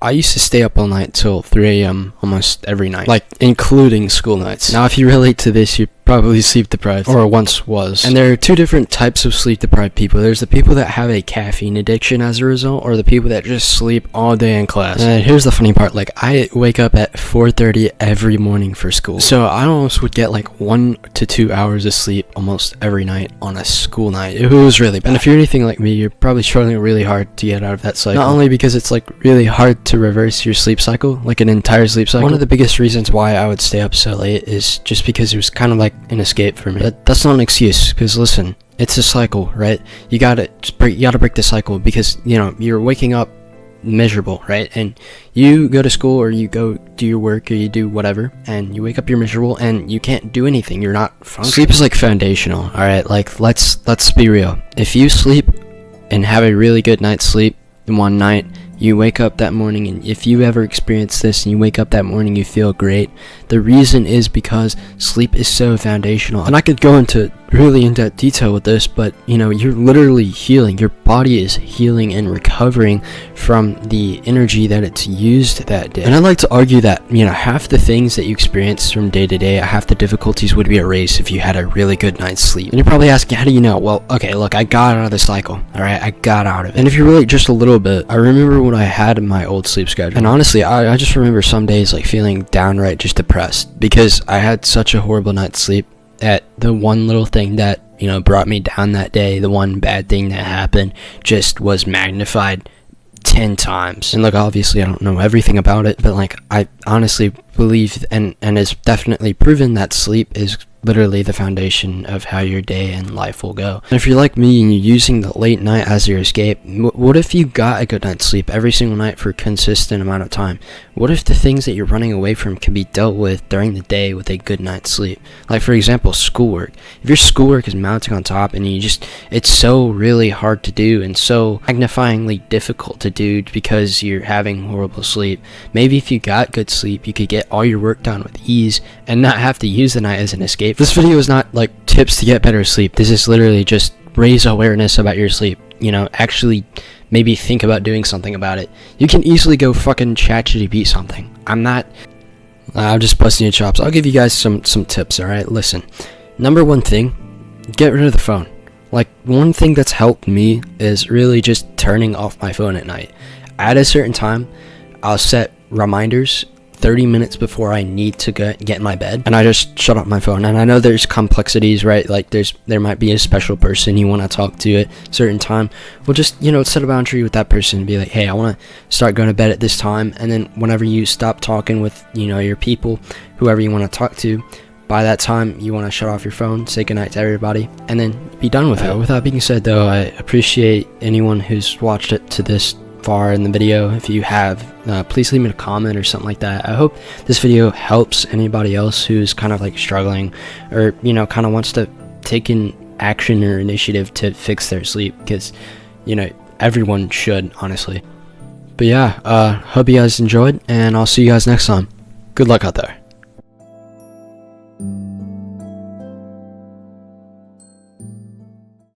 I used to stay up all night till 3 a.m. almost every night, like including school nights. Now if you relate to this, you're probably sleep deprived, or once was. And there are two different types of sleep deprived people. There's the people that have a caffeine addiction as a result, or the people that just sleep all day in class. And here's the funny part, like I wake up at 4:30 every morning for school. So I almost would get like 1 to 2 hours of sleep almost every night on a school night. It was really bad. And if you're anything like me, you're probably struggling really hard to get out of that cycle. Not only because it's like really hard to reverse your sleep cycle, like an entire sleep cycle. One of the biggest reasons why I would stay up so late is just because it was kind of like an escape for me. That's not an excuse, because listen, it's a cycle, right? You gotta break the cycle, because you know you're waking up miserable, right? And you go to school, or you go do your work, or you do whatever, and you wake up, you're miserable, and you can't do anything. You're not functioning. Sleep is like foundational, all right? Like let's be real. If you sleep and have a really good night's sleep in one night, you wake up that morning, and if you ever experience this and you wake up that morning, you feel great. The reason is because sleep is so foundational. And I could go into really in-depth detail with this, but you know, you're literally healing. Your body is healing and recovering from the energy that it's used that day. And I like to argue that, you know, half the things that you experience from day to day, half the difficulties would be erased if you had a really good night's sleep. And you're probably asking, how do you know? Well, okay, look, I got out of the cycle, all right? I got out of it. And if you relate just a little bit, I remember what I had in my old sleep schedule. And honestly, I just remember some days like feeling downright just depressed, because I had such a horrible night's sleep at the one little thing that, you know, brought me down that day. The one bad thing that happened just was magnified 10 times. And look, obviously I don't know everything about it, but like I honestly believe and it's definitely proven that sleep is literally the foundation of how your day and life will go. And if you're like me and you're using the late night as your escape, what if you got a good night's sleep every single night for a consistent amount of time? What if the things that you're running away from can be dealt with during the day with a good night's sleep? Like, for example, schoolwork. If your schoolwork is mounting on top and it's so really hard to do and so magnifyingly difficult to do because you're having horrible sleep, maybe if you got good sleep, you could get all your work done with ease and not have to use the night as an escape. This video is not like tips to get better sleep. This is literally just raise awareness about your sleep. You know, actually maybe think about doing something about it. You can easily go fucking ChatGPT something. I'm just busting your chops. I'll give you guys some tips, alright? Listen, number one thing, get rid of the phone. Like, one thing that's helped me is really just turning off my phone at night. At a certain time, I'll set reminders 30 minutes before I need to get in my bed, and I just shut off my phone. And I know there's complexities, right? Like there might be a special person you want to talk to at a certain time. Well, just, you know, set a boundary with that person and be like, hey, I want to start going to bed at this time. And then whenever you stop talking with, you know, your people, whoever you want to talk to, by that time you want to shut off your phone, say goodnight to everybody, and then be done with it. With that being said, though, I appreciate anyone who's watched it to this far in the video. If you have, please leave me a comment or something like that. I hope this video helps anybody else who's kind of like struggling, or, you know, kind of wants to take an action or initiative to fix their sleep, because, you know, everyone should, honestly. But yeah, hope you guys enjoyed, and I'll see you guys next time. Good luck out there.